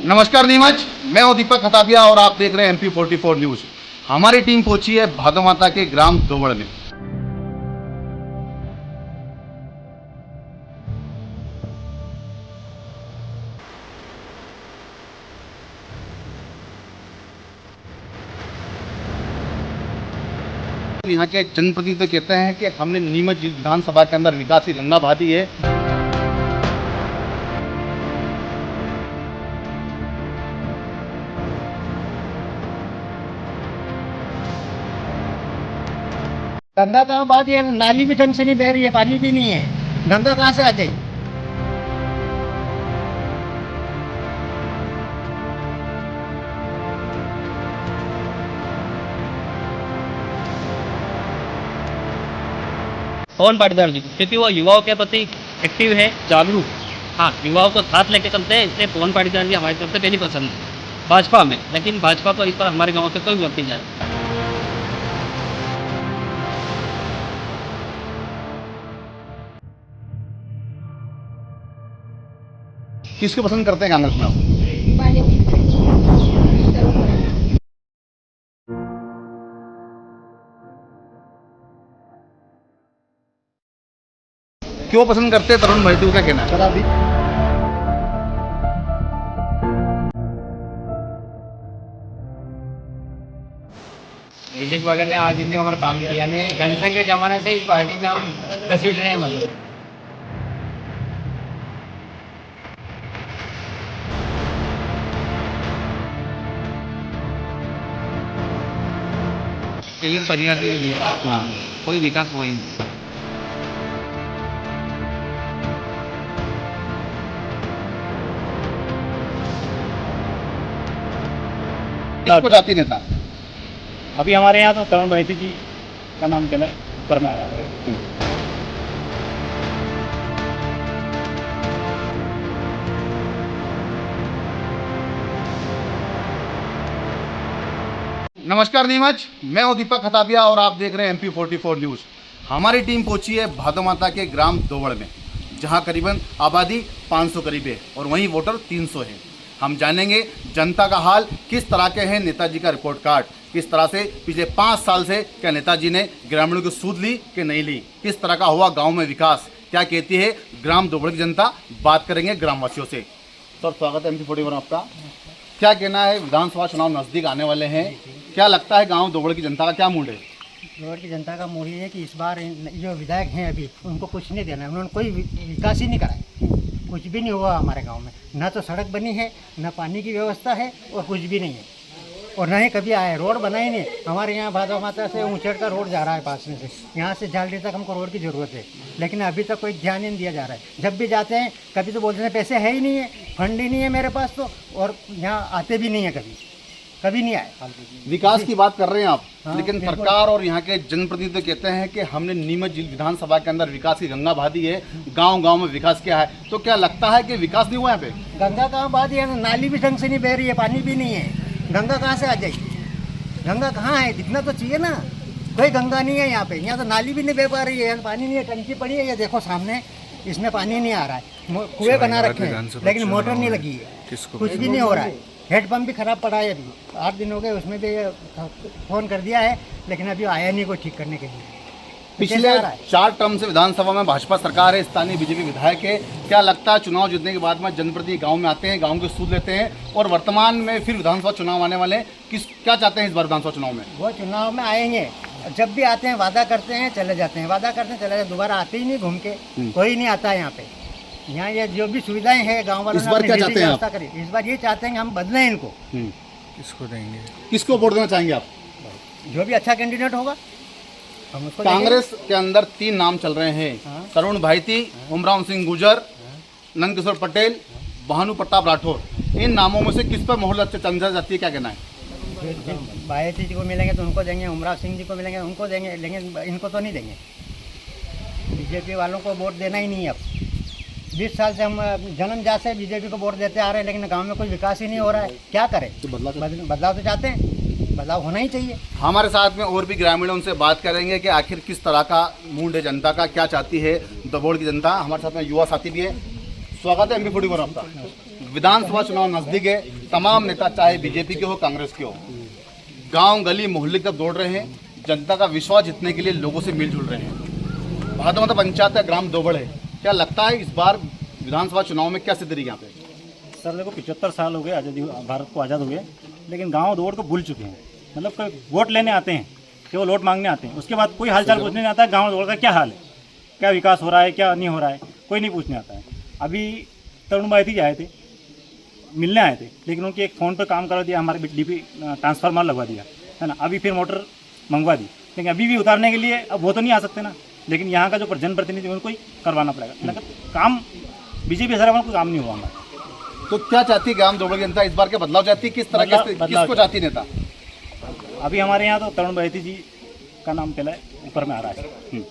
नमस्कार नीमच, मैं हूं दीपक खताबिया और आप देख रहे हैं MP44 न्यूज़। हमारी टीम पहुंची है भादो माता के ग्राम दोबड़ में। यहाँ के जनप्रतिनिधि तो कहते हैं कि हमने नीमच विधानसभा के अंदर विकास की गंगा बहा दी है। गंगा कहाँ बात है, नाली भी ढंग से नहीं बह रही है, पानी भी नहीं है, गंगा कहाँ से आ जाए। कौन पाटीदार जी? क्योंकि वो युवाओं के प्रति एक्टिव है, जागरूक। हाँ, युवाओं को साथ लेके चलते हैं, इसलिए पवन पाटीदार जी हमारी तरफ से पहली पसंद है भाजपा में। लेकिन भाजपा को इस पर हमारे गाँव से कोई वोट नहीं जाए। किसको पसंद करते हैं कांग्रेस में आप? क्यों पसंद करते हैं तरुण भाई, क्या कहना है? बीजेपी वाले ने आज जितने हमारा काम किया ने जनसंघ के जमाने से इस पार्टी में हम घसीट रहे हैं। मतलब कोई विकास हुआ ही नहीं। किसको जाती नेता? अभी हमारे यहाँ तो तरुण भाई जी का नाम चला ऊपर में आया है। नमस्कार नीमच, मैं हूं दीपक खताबिया और आप देख रहे हैं MP44 न्यूज़। हमारी टीम पहुंची है भादो माता के ग्राम दोबड़ में, जहां करीबन आबादी 500 करीब है और वहीं वोटर 300 है। हम जानेंगे जनता का हाल, किस तरह के हैं नेताजी का रिपोर्ट कार्ड, किस तरह से पिछले 5 साल से क्या नेताजी ने ग्रामीणों की सूद ली कि नहीं ली, किस तरह का हुआ गाँव में विकास, क्या कहती है ग्राम दोबड़ की जनता। बात करेंगे ग्रामवासियों से। सर स्वागत है MP44 में आपका। क्या कहना है, विधानसभा चुनाव नज़दीक आने वाले हैं, क्या लगता है गांव दोबड़ की जनता का क्या मूड है? दोबड़ की जनता का मूड ये है कि इस बार जो विधायक हैं अभी उनको कुछ नहीं देना है। उन्होंने कोई विकास ही नहीं करा है, कुछ भी नहीं हुआ हमारे गांव में। ना तो सड़क बनी है, ना पानी की व्यवस्था है और कुछ भी नहीं है। और ना ही कभी आए, रोड बना ही नहीं। हमारे यहाँ भादो माता से ऊंचड़ का रोड जा रहा है पास में से, यहाँ से झालडी तक हमको रोड की ज़रूरत है, लेकिन अभी तक कोई ध्यान नहीं दिया जा रहा है। जब भी जाते हैं कभी तो बोलते हैं पैसे है ही नहीं है, फंड ही नहीं है मेरे पास तो, और यहाँ आते भी नहीं है, कभी नहीं आए। विकास की बात कर रहे हैं आप, हाँ, लेकिन बिल्कुल। सरकार और यहाँ के जनप्रतिनिधि तो कहते हैं कि हमने नीमच विधानसभा के अंदर विकास की गंगा बहा दी है, गांव-गांव में विकास किया है। तो क्या लगता है कि विकास नहीं हुआ यहाँ पे? गंगा कहाँ बहा दी है, नाली भी ढंग से नहीं बह रही है, पानी भी नहीं है, गंगा कहाँ से आ जाएगी? गंगा कहाँ है, दिखना तो चाहिए ना। कोई गंगा नहीं है यहाँ पे, यहाँ तो नाली भी नहीं बह पा रही है, पानी नहीं है, टंकी पड़ी है, ये देखो सामने, इसमें पानी नहीं आ रहा है। कुएं बना रखे हैं लेकिन मोटर नहीं लगी है, कुछ भी नहीं हो रहा है। हेडपम्प भी खराब पड़ा है, अभी 8 दिन हो गए, उसमें भी फ़ोन कर दिया है, लेकिन अभी आया नहीं कोई ठीक करने के लिए। पिछले 4 टर्म से विधानसभा में भाजपा सरकार है, स्थानीय बीजेपी विधायक है। क्या लगता है चुनाव जीतने के बाद में जनप्रतिनिधि गांव में आते हैं, गांव की सूद लेते हैं और वर्तमान में फिर विधानसभा चुनाव आने वाले हैं, क्या चाहते हैं इस बार विधानसभा चुनाव में? वो चुनाव में आएंगे, जब भी आते हैं वादा करते हैं चले जाते हैं, वादा करते हैं चले जाते हैं, दोबारा आते ही नहीं घूम के। कोई नहीं आता है यहाँ पे। यहाँ ये जो भी सुविधाएं हैं गाँव वालों इस बार क्या चाहते हैं आप? इस बार ये चाहते हैं कि हम बदलें इनको। किसको देंगे, किसको वोट देना चाहेंगे आप? जो भी अच्छा कैंडिडेट होगा हम उसको कांग्रेस के अंदर 3 नाम चल रहे हैं, हाँ। तरुण भाईती, उमराव सिंह गुर्जर, नंद किशोर पटेल, भानु प्रताप राठौर। इन नामों में से किस पर मोहर चंदा जाती है, क्या कहना है? भाईती जी को मिलेंगे तो उनको देंगे, उमराव सिंह जी को मिलेंगे उनको देंगे, लेकिन इनको तो नहीं देंगे। बीजेपी वालों को वोट देना ही नहीं। अब 20 साल से हम जन्मजात से बीजेपी को वोट देते आ रहे हैं, लेकिन गांव में कोई विकास ही नहीं हो रहा है। क्या करें? तो बदलाव तो चाहते हैं, बदलाव होना ही चाहिए। हमारे साथ में और भी ग्रामीण, उनसे बात करेंगे कि आखिर किस तरह का मूड है जनता का, क्या चाहती है दोबड़ की जनता। हमारे साथ में युवा साथी भी है। स्वागत है MP44 आपका। विधानसभा चुनाव नजदीक है, तमाम नेता चाहे बीजेपी के हो कांग्रेस के हो, गांव गली मोहल्ले तक दौड़ रहे हैं, जनता का विश्वास जीतने के लिए लोगों से मिलजुल रहे हैं। भादोमाता पंचायत का ग्राम दोबड़ है, क्या लगता है इस बार विधानसभा चुनाव में क्या स्थिति रही यहाँ पे? सर देखो 75 साल हो गए आज़ादी, भारत को आज़ाद हुए, लेकिन गांव दौड़ को भूल चुके हैं। मतलब कोई वोट लेने आते हैं, केवल वोट मांगने आते हैं, उसके बाद कोई हालचाल पूछने नहीं आता है गांव दौड़ का क्या हाल है, क्या विकास हो रहा है, क्या नहीं हो रहा है, कोई नहीं पूछने आता है। अभी तरुण भाई आए थे, मिलने आए थे, लेकिन उनके एक फ़ोन पर काम करा दिया, हमारे डीपी ट्रांसफार्मर लगवा दिया है ना, अभी फिर मोटर मंगवा दी, लेकिन अभी भी उतारने के लिए अब वो तो नहीं आ सकते ना, लेकिन यहाँ का जो जनप्रतिनिधि उनको ही करवाना पड़ेगा। मतलब काम बीजेपी सरकार में कोई काम नहीं हुआ हमारा। तो क्या चाहती है ग्राम दोबड़ की जनता इस बार? क्या बदलाव चाहती है? किस तरह के किसको चाहती है नेता? अभी हमारे यहाँ तो तरुण बहेती जी का नाम पहले ऊपर में आ रहा है। जी।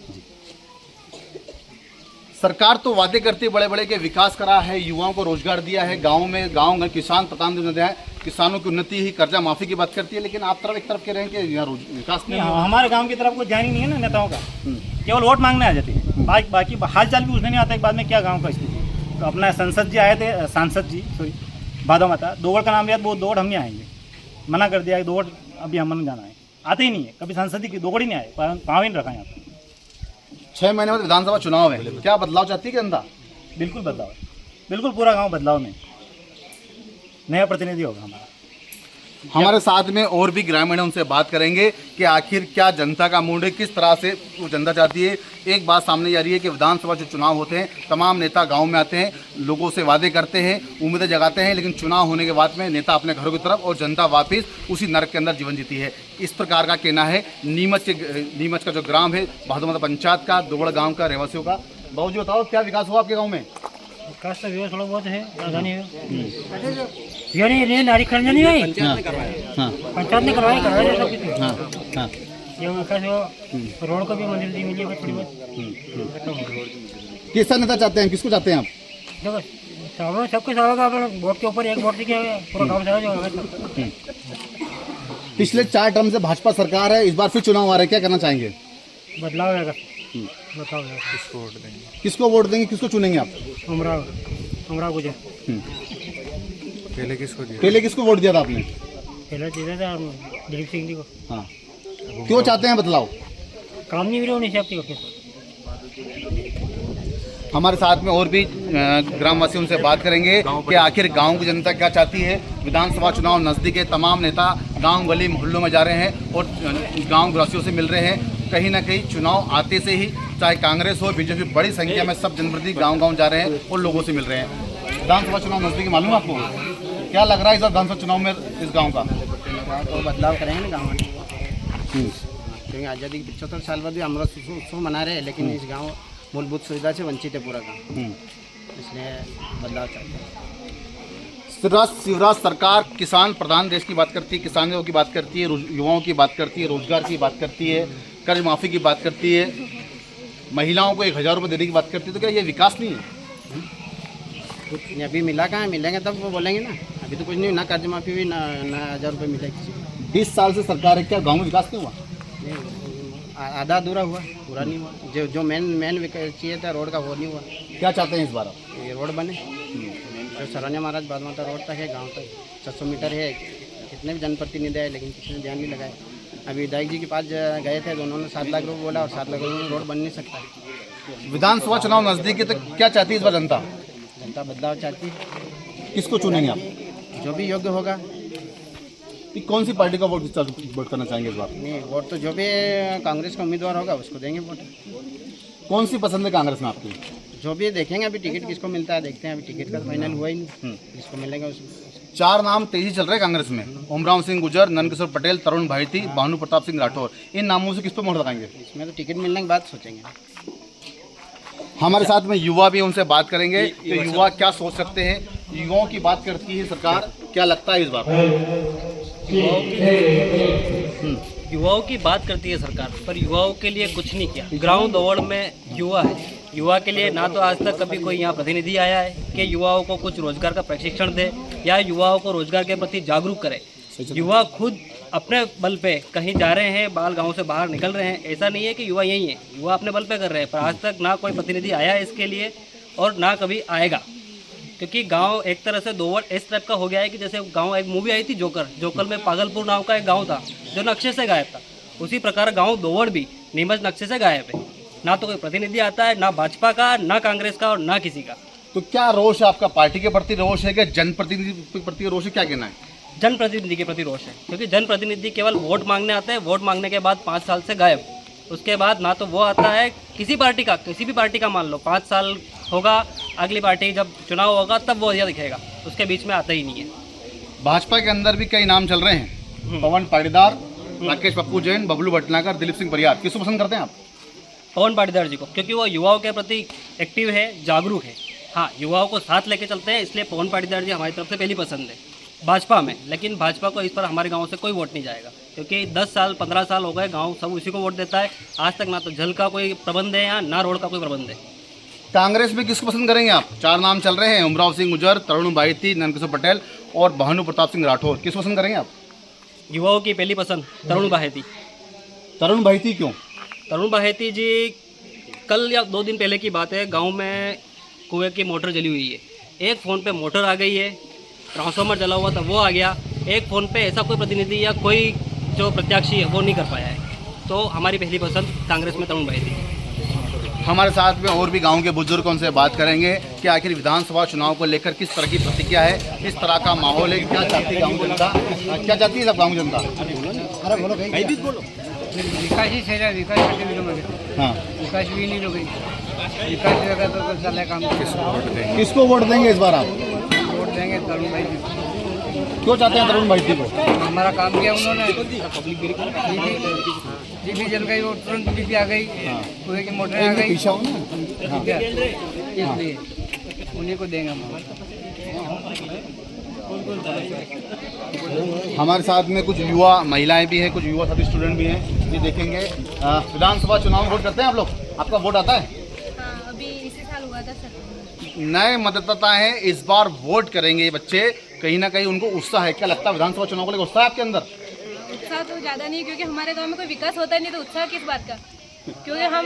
सरकार तो वादे करती है बड़े बड़े के विकास करा है, युवाओं को रोजगार दिया है, गांव में गांव किसान प्रधान दिया है, किसानों की उन्नति ही, कर्जा माफी की बात करती है, लेकिन आप तरफ एक तरफ कह रहे हैं कि यहाँ विकास नहीं नहीं, हमारे गांव की तरफ कोई ध्यान ही नहीं है ना नेताओं का, केवल वोट मांगने आ जाते हैं, बाकी हाल चाल भी पूछने नहीं आता एक बाद में क्या गाँव का स्थिति। तो अपना सांसद जी आए थे, भादोमाता दोगड़ का नाम लिया, वो दोगड़ हम नहीं आएंगे, मना कर दिया कि दोगड़ अभी हम नहीं जाना है, आते ही नहीं है, कभी सांसद जी की दोगड़ ही नहीं आए, पाँव ही नहीं रखा यहाँ पर। 6 महीने बाद विधानसभा चुनाव है, क्या बदलाव चाहती है जनता? बिल्कुल बदलाव है, बिल्कुल पूरा गांव बदलाव में, नया प्रतिनिधि होगा हमारा। हमारे साथ में और भी ग्रामीण हैं, उनसे बात करेंगे कि आखिर क्या जनता का मूड है, किस तरह से वो जनता चाहती है। एक बात सामने आ रही है कि विधानसभा जो चुनाव होते हैं, तमाम नेता गांव में आते हैं, लोगों से वादे करते हैं, उम्मीदें जगाते हैं, लेकिन चुनाव होने के बाद में नेता अपने घरों की तरफ और जनता वापस उसी नरक के अंदर जीवन जीती है। इस प्रकार का कहना है नीमच का जो ग्राम है भादोमाता पंचायत का, दोबड़ गाँव का रहवासियों का। बाबू जी बताओ, क्या विकास हुआ आपके गाँव में? विकास तो व्यवस्था थोड़ा बहुत है, राजधानी है ये नहीं नारी खरीदने नहीं आई, पंचायत ने करवाई सब कुछ। ये विकास हो, रोड को भी मंजिल दी मिली है थोड़ी बहुत। किस नेता चाहते हैं, किसको चाहते हैं आप? देखो सबके सारा वोट के ऊपर एक वोट दिया पूरा गाँव सारा जो। पिछले 4 टर्म से भाजपा सरकार है, इस बार फिर चुनाव आ रहा है, क्या करना चाहेंगे? बदलाव है, बताओ किसको वोट देंगे, किसको चुनेंगे आप? उमराव गुजर। पहले किसको वोट दिया था आपने? पहले दिया था दिलीप सिंह जी को। हाँ, क्यों चाहते हैं बदलाव? काम नहीं मिले उन्हें हिसाब से। हमारे साथ में और भी ग्रामवासियों से बात करेंगे कि आखिर गांव की जनता क्या चाहती है। विधानसभा चुनाव नज़दीक है, तमाम नेता गांव गली मोहल्लों में जा रहे हैं और गांव वासियों से मिल रहे हैं। कहीं ना कहीं चुनाव आते से ही चाहे कांग्रेस हो बीजेपी, बड़ी संख्या में सब जनप्रतिनिधि गांव जा रहे हैं और लोगों से मिल रहे हैं। विधानसभा चुनाव नज़दीक है, मालूम है आपको? क्या लग रहा है इस बार विधानसभा चुनाव में इस गाँव का? तो बदलाव करेंगे ना गाँव में, क्योंकि आज़ादी के 75 साल बाद भी अमृत उत्सव मना रहे हैं, लेकिन इस गाँव मूलभूत सुविधा से वंचित है पूरा गाँव, इसलिए बदलाव चाहते हैं। शिवराज सरकार किसान प्रधान देश की बात करती है, किसानों की बात करती है, युवाओं की बात करती है, रोजगार की बात करती है, कर्ज माफ़ी की बात करती है, महिलाओं को 1000 रुपये देने की बात करती है। तो क्या ये विकास नहीं है? कुछ नहीं अभी मिला, कहाँ मिलेंगे तब वो बोलेंगे ना। अभी तो कुछ नहीं, ना कर्ज माफ़ी हुई, ना 1000 रुपये मिले किसी को। 20 साल से सरकार है, क्या गाँव में विकास नहीं हुआ? आधा अधूरा हुआ, पूरा नहीं हुआ। जो मेन चाहिए था रोड का वो नहीं हुआ। क्या चाहते हैं इस बार आप? ये रोड बने, जो सरानिया महाराज भादोमाता रोड तक है, गांव तक 600 मीटर है। कितने भी जनप्रतिनिधि आए, लेकिन किसी ने ध्यान नहीं लगाया। अभी विधायक जी के पास गए थे, दोनों ने 7 लाख रुपये बोला और 7 लाख रुपये में रोड बन नहीं सकता। विधानसभा चुनाव नज़दीक है, तो क्या चाहती है इस बार जनता? जनता बदलाव चाहती है। किसको चुनेंगे आप? जो भी योग्य होगा। कि कौन सी पार्टी का वोट करना चाहेंगे इस बार? नहीं, वोट तो जो भी कांग्रेस का उम्मीदवार होगा उसको देंगे वोट। कौन सी पसंद है कांग्रेस में आपकी? जो भी देखेंगे, अभी टिकट किसको मिलता है देखते हैं। अभी टिकट का फाइनल हुआ ही नहीं, जिसको मिलेगा उसको। 4 नाम तेजी चल रहे हैं कांग्रेस में, ओमराव सिंह गुजर, नंदकिशोर पटेल, तरुण भाईती, भानु प्रताप सिंह राठौर। इन नामों से किस पर मोहर लगाएंगे? इसमें तो टिकट मिलने के बाद सोचेंगे। हमारे साथ में युवा भी, उनसे बात करेंगे कि युवा क्या सोच सकते हैं। युवाओं की बात करती है सरकार, क्या लगता है इस बार? युवाओं की बात करती है सरकार, पर युवाओं के लिए कुछ नहीं किया। ग्राउंड दौड़ में युवा है, युवा के लिए ना तो आज तक कभी कोई यहाँ प्रतिनिधि आया है कि युवाओं को कुछ रोजगार का प्रशिक्षण दे या युवाओं को रोजगार के प्रति जागरूक करे। युवा खुद अपने बल पे कहीं जा रहे हैं, बाल गांव से बाहर निकल रहे हैं। ऐसा नहीं है कि युवा यही है, युवा अपने बल पे कर रहे हैं, पर आज तक ना कोई प्रतिनिधि आया है इसके लिए और ना कभी आएगा। क्योंकि गांव एक तरह से दोवड़ इस टाइप का हो गया है कि जैसे गांव, एक मूवी आई थी जोकर में पागलपुर नाम का एक गांव था जो नक्शे से गायब था, उसी प्रकार गांव दोवड़ भी नीमच नक्शे से गायब है। ना तो कोई प्रतिनिधि आता है, ना भाजपा का, ना कांग्रेस का और ना किसी का। तो क्या रोष है आपका? पार्टी के प्रति रोष है, क्या जनप्रतिनिधि के प्रति रोष है, क्या कहना है? जनप्रतिनिधि के प्रति रोष है, क्योंकि जनप्रतिनिधि केवल वोट मांगने आते हैं, वोट मांगने के बाद 5 साल से गायब। उसके बाद ना तो वो आता है किसी पार्टी का, किसी भी पार्टी का मान लो 5 साल होगा, अगली पार्टी जब चुनाव होगा तब वो यह दिखेगा, उसके बीच में आता ही नहीं है। भाजपा के अंदर भी कई नाम चल रहे हैं, पवन पाटीदार, राकेश पप्पू जैन, बबलू भटनागर, दिलीप सिंह परिहार, किसको पसंद करते हैं आप? पवन पाटीदार जी को, क्योंकि वो युवाओं के प्रति एक्टिव है, जागरूक है। हाँ, युवाओं को साथ लेके चलते हैं, इसलिए पवन पाटीदार जी हमारी तरफ से पहली पसंद है भाजपा में। लेकिन भाजपा को इस पर हमारे गांव से कोई वोट नहीं जाएगा, क्योंकि 10 साल 15 साल हो गए गांव सब उसी को वोट देता है। आज तक ना तो जल का कोई प्रबंध है यहाँ, ना रोड का कोई प्रबंध है। कांग्रेस में किसको पसंद करेंगे आप? 4 नाम चल रहे हैं, उमराव सिंह गुजर, तरुण बाहिती, नंदकिशोर पटेल और भानु प्रताप सिंह राठौर, किसको पसंद करेंगे आप? युवाओं की पहली पसंद तरुण बाहेती। तरुण बाहिती क्यों? तरुण बाहेती जी, कल या 2 दिन पहले की बात है, गांव में कुएं की मोटर जली हुई है। एक फ़ोन पे मोटर आ गई है, ट्रांसफार्मर जला हुआ था वो आ गया, एक फ़ोन पे ऐसा कोई प्रतिनिधि या कोई जो प्रत्याशी है वो नहीं कर पाया है। तो हमारी पहली पसंद कांग्रेस में तरुण बाहेती। हमारे साथ में और भी गांव के बुजुर्गों से बात करेंगे कि आखिर विधानसभा चुनाव को लेकर किस तरह की प्रतिक्रिया है, किस तरह का माहौल है, क्या चाहती है गाँव जनता, क्या चाहती है सब गाँव जनता? अरे बोलो भाई, विकास ही सेरा विकास हाँ, विकास भी नहीं लोग विकास जगह तो चले काम किसको वोट देंगे इस बार आप? वोट देंगे तरुण भाई जी। क्यों चाहते हैं तरुण बाहिती को? हमारा काम किया उन्होंने, जी जल गई वो तुरंत बीपी आ गई, कुएं की मोटर आ गई, पीछा हो ना। हाँ। ठीक है, इसलिए उन्हीं को देंगे हम। हमारे साथ में कुछ युवा महिलाएं भी हैं, कुछ युवा साथी स्टूडेंट भी हैं, ये देखेंगे। विधानसभा चुनाव में वोट करते हैं आप लोग? आपका वोट आता है? हाँ, अभी इसी साल हुआ था सर। नए मतदाता हैं, इस बार वोट करेंगे ये बच्चे, कहीं ना कहीं उनको उत्साह है। क्या लगता है विधानसभा चुनाव को लेकर उत्साह है आपके अंदर? उत्साह तो ज़्यादा नहीं, क्योंकि हमारे गांव में कोई विकास होता ही नहीं, तो उत्साह किस बात का? क्योंकि हम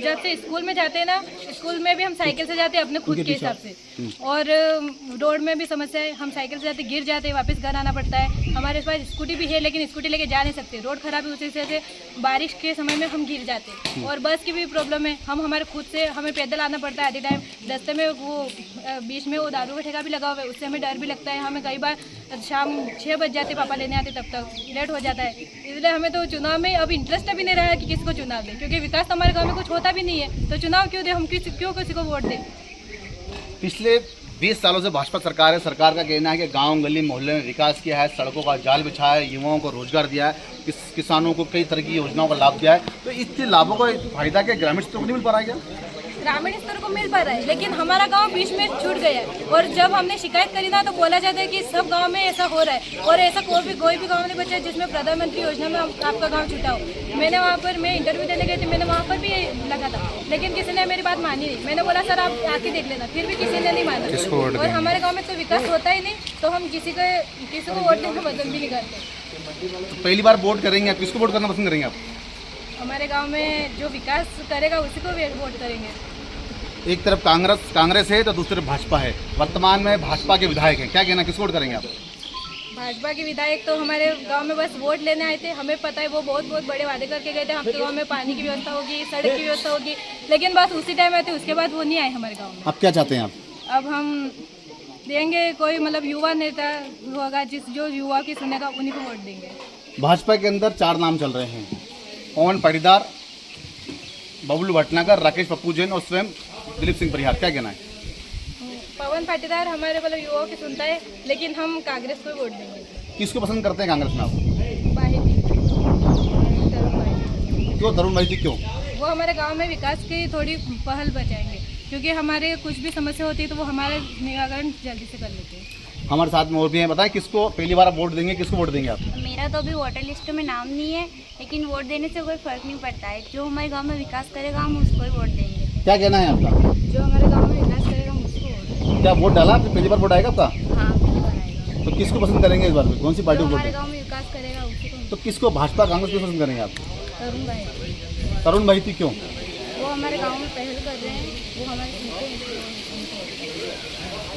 जब से स्कूल में जाते हैं ना, स्कूल में भी हम साइकिल से जाते हैं अपने खुद के हिसाब से, और रोड में भी समस्या है, हम साइकिल से जाते गिर जाते हैं, वापस घर आना पड़ता है। हमारे पास स्कूटी भी है, लेकिन स्कूटी लेके जा नहीं सकते, रोड खराब है, उसी से बारिश के समय में हम गिर जाते हैं। और बस की भी प्रॉब्लम है, हम हमारे खुद से हमें पैदल आना पड़ता है आधे टाइम। रास्ते में वो बीच में वो दारू का ठेका भी लगा हुआ है, उससे हमें डर भी लगता है। हमें कई बार शाम 6 बज जाते पापा लेने आते, तब तक लेट हो जाता है। इसलिए हमें तो चुनाव में अब इंटरेस्ट भी नहीं रहा है कि किसी को चुनाव दें, क्योंकि विकास तो हमारे गाँव में कुछ होता भी नहीं है, तो चुनाव क्यों दें हम, क्यों किसी को वोट दें? पिछले 20 सालों से भाजपा सरकार है, सरकार का कहना है कि गांव गली मोहल्ले में विकास किया है, सड़कों का जाल बिछाया है, युवाओं को रोजगार दिया है, किसानों को कई तरह की योजनाओं का लाभ दिया है। तो इससे लाभों का फायदा क्या ग्रामीण स्तर को नहीं मिल पा रहा है क्या? ग्रामीण स्तर को मिल पा रहा है, लेकिन हमारा गांव बीच में छूट गया है। और जब हमने शिकायत करी ना, तो बोला जाता है कि सब गांव में ऐसा हो रहा है, और ऐसा कोई भी गांव नहीं बचा जिसमें प्रधानमंत्री योजना में आपका गांव छूटा हो। मैंने वहां पर, मैं इंटरव्यू देने गई थी, मैंने वहां पर भी लगा था, लेकिन किसी ने मेरी बात मानी नहीं। मैंने बोला सर आप आके देख लेना, फिर भी किसी ने नहीं माना। और हमारे गाँव में तो विकास होता ही नहीं, तो हम किसी को वोट देने पसंद भी नहीं करते। पहली बार वोट करेंगे आप, किसको वोट करना पसंद करेंगे आप? हमारे गाँव में जो विकास करेगा उसी को वोट करेंगे। एक तरफ कांग्रेस है तो दूसरी तरफ भाजपा है, वर्तमान में भाजपा के विधायक हैं, क्या कहना, किसको वोट करेंगे आप? भाजपा के विधायक तो हमारे गांव में बस वोट लेने आए थे। हमें पता है वो बहुत बड़े वादे करके गए थे, आपके गांव में पानी की व्यवस्था होगी, सड़क की व्यवस्था होगी, लेकिन बस उसी टाइम आए थे, उसके बाद वो नहीं आए हमारे गाँव में। अब क्या चाहते हैं आप? अब हम देंगे कोई मतलब युवा नेता होगा, जो युवा की सुनेगा उन्हीं को वोट देंगे। भाजपा के अंदर 4 नाम चल रहे हैं, पवन पाटीदार, बबलू भटनागर, राकेश पप्पू जैन और स्वयं दिलीप सिंह परिहार, क्या कहना है? पवन पाटीदार हमारे मतलब युवाओं की सुनता है, लेकिन हम कांग्रेस को वोट देंगे। किसको पसंद करते हैं कांग्रेस में आप? बाहेती, तरुण बाहेती। क्यों तरुण बाहिती क्यों? वो हमारे गांव में विकास की थोड़ी पहल बचाएंगे, क्योंकि हमारे कुछ भी समस्या होती है तो वो हमारे निराकरण जल्दी से कर लेते हैं। हमारे साथ में और भी हैं, बताएं किसको पहली बार आप वोट देंगे, किसको वोट देंगे आप? मेरा तो अभी वोटर लिस्ट में नाम नहीं है, लेकिन वोट देने से कोई फ़र्क नहीं पड़ता है। जो हमारे गांव में विकास करेगा हम उसको ही वोट देंगे। क्या कहना है आपका? जो हमारे गांव में विकास करेगा हम उसको वोट। क्या वोट डाला आपने? पहली बार वोट आएगा आपका? हाँ, पहली बार आएगा। तो किसको पसंद करेंगे इस बार में? कौन सी पार्टी जो को वोट हमारे देंगे? गांव में विकास करेगा उसी को। तो किसको, भाजपा कांग्रेस को पसंद करेंगे आप? तरुण भाई, तरुण बाहिती क्यों? वो हमारे गाँव में पहल कर रहे हैं, वो हमारे सुनते हैं।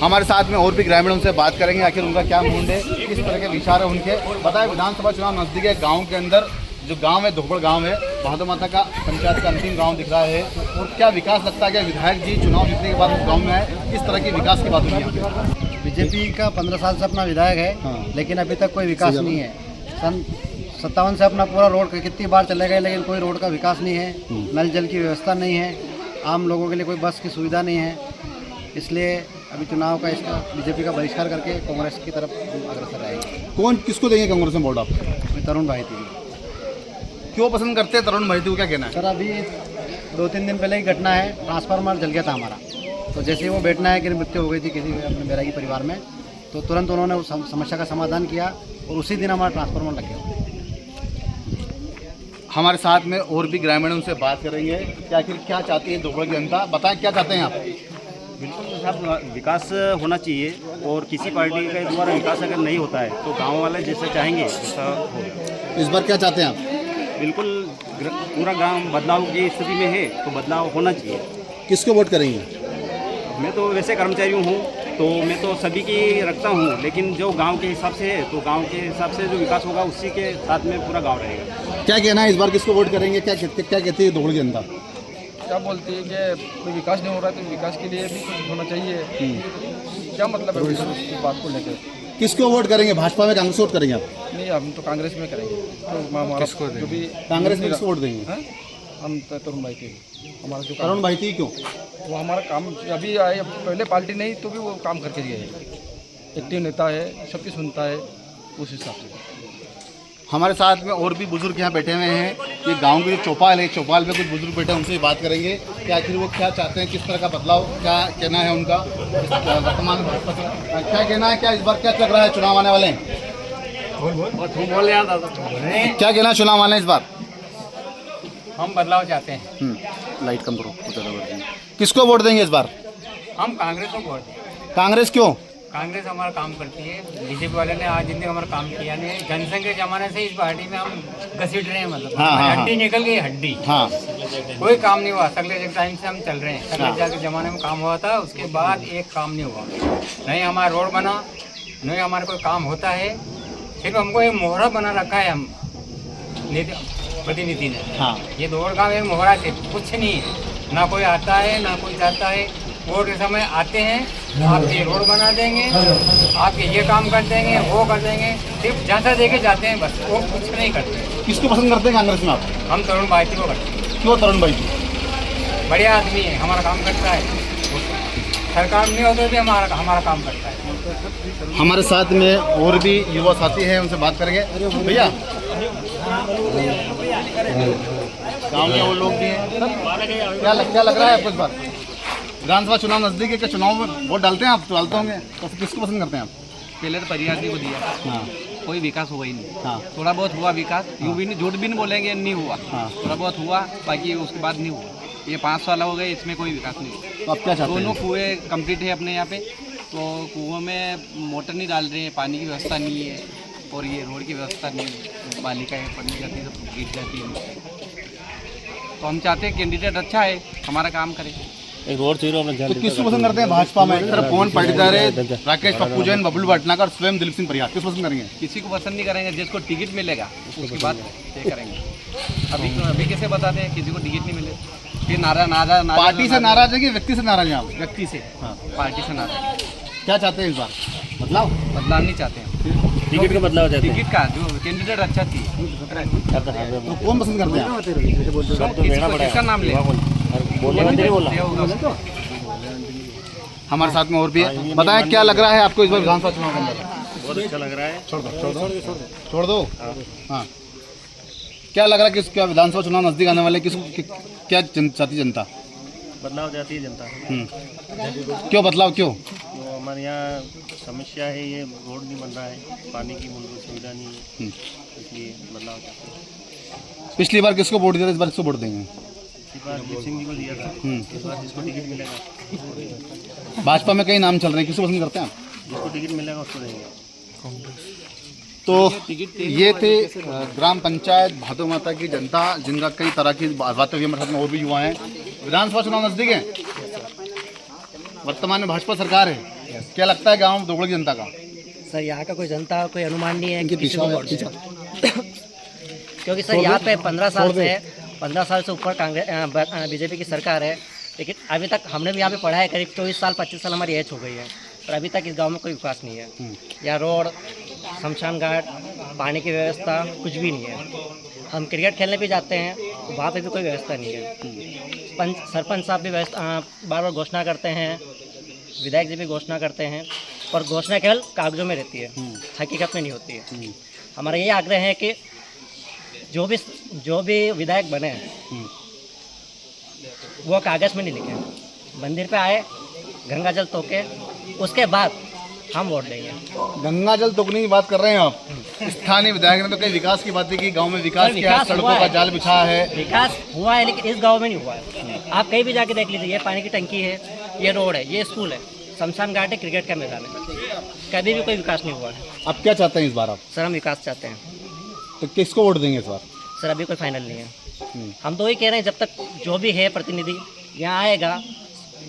हमारे साथ में और भी ग्रामीण उनसे बात करेंगे, आखिर उनका क्या मूड है, किस तरह के विचार है उनके। बताएं, विधानसभा चुनाव नज़दीक है, गांव के अंदर जो गांव है धोबड़ गांव है, भादो माता का पंचायत का अंतिम गांव दिख रहा है, और क्या विकास लगता है कि विधायक जी चुनाव जीतने के बाद उस गाँव में आए, किस तरह की विकास की बात हुई है? बीजेपी का 15 साल से अपना विधायक है, लेकिन अभी तक कोई विकास नहीं है। सन 57 से अपना पूरा रोड कितनी बार चले गए, लेकिन कोई रोड का विकास नहीं है, नल जल की व्यवस्था नहीं है, आम लोगों के लिए कोई बस की सुविधा नहीं है। इसलिए अभी चुनाव का इसका बीजेपी का बहिष्कार करके कांग्रेस की तरफ अग्रसर आएंगे। कौन किसको देंगे कांग्रेस में वोट आप? तरुण भाई थी। क्यों पसंद करते हैं तरुण भाई, क्या कहना है? सर अभी 2-3 दिन पहले ही घटना है, ट्रांसफार्मर जल गया था हमारा, तो जैसे ही वो बैठना है कि मृत्यु हो गई थी किसी अपने बैरागी परिवार में, तो तुरंत उन्होंने उस समस्या का समाधान किया और उसी दिन हमारा ट्रांसफार्मर लग गया। हमारे साथ में और भी ग्रामीण उनसे बात करेंगे कि आखिर क्या चाहती है धोबड़ की जनता। बताएं क्या चाहते हैं आप? बिल्कुल साहब, विकास होना चाहिए, और किसी पार्टी के द्वारा विकास अगर नहीं होता है तो गांव वाले जैसा चाहेंगे वैसा होगा। इस बार क्या चाहते हैं आप? बिल्कुल पूरा गांव बदलाव की स्थिति में है, तो बदलाव होना चाहिए। किसको वोट करेंगे? मैं तो वैसे कर्मचारी हूँ, तो मैं तो सभी की रखता हूँ, लेकिन जो गांव के हिसाब से है तो गांव के हिसाब से जो विकास होगा उसी के साथ में पूरा गांव रहेगा। क्या कहना है, इस बार किसको वोट करेंगे? क्या कहती है धोबड़ की जनता? क्या बोलती है कि कोई विकास नहीं हो रहा है, तो विकास के लिए भी कुछ होना चाहिए। क्या मतलब है इस बात को लेकर? किसको वोट करेंगे? भाजपा में कांग्रेस वोट करेंगे आप? नहीं, हम तो कांग्रेस में करेंगे। तो हमारा जो भी कांग्रेस में किसको वोट देंगे? हम तरुण भाई के, हमारा जो तरुण भाई थी क्यों? वो हमारा काम अभी आए, पहले पार्टी नहीं तो भी वो काम करके गए हैं, एक्टिव नेता है, सबकी सुनता है, उस हिसाब से। हमारे साथ में और भी बुजुर्ग यहाँ बैठे हुए हैं। ये गांव की जो चौपाल है, चौपाल में कुछ बुजुर्ग बैठे हैं, उनसे बात करेंगे कि आखिर वो क्या चाहते हैं, किस तरह का बदलाव, क्या कहना है उनका वर्तमान भाजपा से। क्या कहना है, क्या इस बार क्या चल रहा है, चुनाव आने वाले हैं? क्या कहना है, चुनाव आने इस बार? हम बदलाव चाहते हैं। लाइट कम करो, किसको वोट देंगे इस बार? हम कांग्रेस को वोट दें। कांग्रेस क्यों? कांग्रेस हमारा काम करती है, बीजेपी वाले ने आज जिंदगी हमारा काम किया नहीं। जनसंघ के जमाने से इस पार्टी में हम घसीट रहे हैं, मतलब हड्डी निकल गई, हड्डी। हाँ, कोई काम नहीं हुआ। सगले टाइम से हम चल रहे हैं, सगले के जमाने में काम हुआ था, उसके बाद एक काम नहीं हुआ। नहीं हमारा रोड बना, नहीं हमारा कोई काम होता है। सिर्फ हमको एक मोहरा बना रखा है हम प्रतिनिधि ने। हाँ, ये दौड़ गाँव एक मोहरा से कुछ नहीं है, ना कोई आता है ना कोई जाता है। वोट के समय आते हैं, आपके रोड बना देंगे, आपके ये काम कर देंगे, वो कर देंगे, सिर्फ जाता देके जाते हैं, बस वो कुछ नहीं करते। किसको पसंद करते हैं कांग्रेस में आप? हम तरुण भाई को करते हैं। क्यों तरुण भाई? बढ़िया आदमी है, हमारा काम करता है, सरकार नहीं होते भी हमारा काम करता है। हमारे साथ में और भी युवा साथी हैं, उनसे बात करेंगे। भैया, गाँव में वो लोग भी हैं, क्या लग रहा है आपको इस बार? विधानसभा चुनाव नजदीक है, क्या चुनाव में वोट डालते हैं आप? डालते होंगे, तो किसको पसंद करते हैं आप? पहले तो परियासी को दिया। हाँ, कोई विकास हुआ ही नहीं। हाँ, थोड़ा बहुत हुआ विकास, यूँ भी नहीं, झूठ भी नहीं बोलेंगे नहीं हुआ। हाँ, थोड़ा बहुत हुआ, बाकी उसके बाद नहीं हुआ। ये 5 साल हो गए, इसमें कोई विकास नहीं हुआ। तो आप क्या चाहते हैं? दोनों कुएँ कंप्लीट है अपने यहाँ पे, तो कुओं में मोटर नहीं डाल रहे हैं, पानी की व्यवस्था नहीं है, और ये रोड की व्यवस्था नहीं है। बालिका पढ़ने जाती है तो गिर जाती है। तो हम चाहते हैं कैंडिडेट अच्छा है, हमारा काम करे। एक और चीज़ तो किसको पसंद करते हैं भाजपा में? एक तरफ पवन पाटीदार है, राकेश पप्पू जैन, बबलू भटनागर, स्वयं दिलीप सिंह परिहार, किसको पसंद करेंगे? किसी को पसंद नहीं करेंगे, जिसको टिकट मिलेगा उसकी बात तय करेंगे। अभी कैसे बताते हैं किसी को टिकट नहीं मिले, फिर नाराज पार्टी से नाराज है कि व्यक्ति से नाराज है आप? व्यक्ति से। हाँ, पार्टी से नाराज। क्या चाहते हैं इस बार? बदलाव नहीं चाहते हैं, टिकट का बदलाव चाहते हैं। टिकट का जो कैंडिडेट अच्छा चाहिए। तो कौन पसंद करते हैं? किसका नाम ले बोला। हमारे साथ में और भी है, बताएं क्या लग रहा है आपको इस बार विधानसभा चुनाव के अंदर? बहुत अच्छा लग रहा है। छोड़ दो। हाँ, क्या लग रहा है कि क्या विधानसभा चुनाव नजदीक आने वाले, क्या चाहती जनता? बदलाव चाहती है जनता। क्यों बदलाव, क्यों? तो हमारे यहाँ समस्या है, ये रोड नहीं बन रहा है, पानी की मूलभूत सुविधा नहीं है, इसलिए बदलाव चाहते हैं। पिछली बार किसको वोट दिया था, इस बार किसको वोट देंगे? इस बार दीप सिंह जी को दिया था, इस बार जिसको टिकट मिलेगा। भाजपा में कई नाम चल रहे हैं, किसको पसंद करते हैं आप? जिसको टिकट मिलेगा उसको देंगे। तो ये थे ग्राम पंचायत भादो माता की जनता, जिनका कई तरह की बातें हुई। हमारे साथ में और भी युवा हैं। विधानसभा चुनाव नजदीक है, वर्तमान में भाजपा सरकार है, क्या लगता है गांव दोगड़ की जनता का? सर यहाँ का कोई जनता कोई अनुमान नहीं है कि किसी को वोट दें। क्योंकि सर यहाँ पे 15 साल से ऊपर कांग्रेस बीजेपी की सरकार है, लेकिन अभी तक हमने भी यहाँ पे पढ़ा है, करीब 24 साल 25 साल हमारी एज हो गई है, पर अभी तक इस गांव में कोई विकास नहीं है। या रोड, शमशान घाट, पानी की व्यवस्था कुछ भी नहीं है। हम क्रिकेट खेलने भी जाते हैं, वहाँ पे भी कोई व्यवस्था नहीं है। सरपंच साहब भी बार बार घोषणा करते हैं, विधायक जी भी घोषणा करते हैं, और घोषणा केवल कागजों में रहती है, हकीकत में नहीं होती है। हमारा ये आग्रह है कि जो भी विधायक बने वो कागज़ में नहीं लिखे, मंदिर पे आए, गंगा जल तोके, उसके बाद हम वोट देंगे। गंगा जल तोड़ने की बात कर रहे हैं आप? स्थानीय विधायक ने तो कई विकास की बातें की, गांव में विकास किया, सड़कों का जाल बिछा है। विकास हुआ है, लेकिन इस गांव में नहीं हुआ है। आप कहीं भी जाके देख लीजिए, ये पानी की टंकी है, ये रोड है, ये स्कूल है, शमशान घाट है, क्रिकेट का मैदान है, कभी भी कोई विकास नहीं हुआ है। अब क्या चाहते हैं इस बार आप? सर हम विकास चाहते हैं। तो किसको वोट देंगे इस बार? सर अभी कोई फाइनल नहीं है। हम तो वही कह रहे हैं, जब तक जो भी है प्रतिनिधि यहाँ आएगा,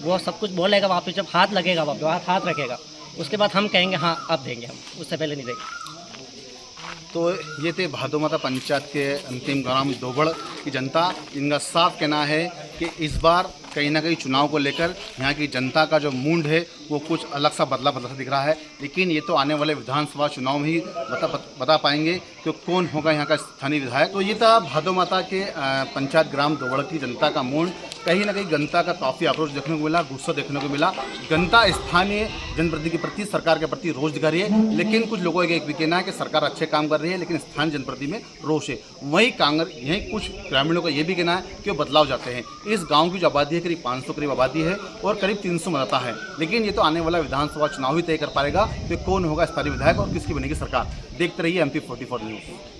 वो सब कुछ बोलेगा, वहाँ पे जब हाथ लगेगा, वहाँ हाथ रखेगा, उसके बाद हम कहेंगे हाँ अब देंगे, हम उससे पहले नहीं देंगे। तो ये थे भादोमाता पंचायत के अंतिम ग्राम दोबड़ की जनता। इनका साफ कहना है कि इस बार कहीं ना कहीं चुनाव को लेकर यहाँ की जनता का जो मूड है वो कुछ अलग सा बदला दिख रहा है, लेकिन ये तो आने वाले विधानसभा चुनाव में ही बता पाएंगे कि कौन होगा यहाँ का स्थानीय विधायक। तो ये था भादोमाता के पंचायत ग्राम दोबड़ की जनता का मूड। कहीं ना कहीं जनता का काफ़ी आक्रोश देखने को मिला, गुस्सा देखने को मिला। जनता स्थानीय जनप्रतिनिधि के प्रति, सरकार के प्रति रोष दिखा रही है, लेकिन कुछ लोगों का एक भी कहना है कि सरकार अच्छे काम कर रही है, लेकिन स्थानीय जनप्रतिनिधि में रोष है। वहीं कांग्रेस, यहीं कुछ ग्रामीणों का ये भी कहना है कि वो बदलाव चाहते हैं। इस गाँव की जो आबादी है करीब 500 करीब आबादी है और करीब 300 मतदाता है, लेकिन ये तो आने वाला विधानसभा चुनाव ही तय कर पाएगा कि कौन होगा स्थानीय विधायक और किसकी बनेगी सरकार। देखते रहिए MP44 न्यूज़।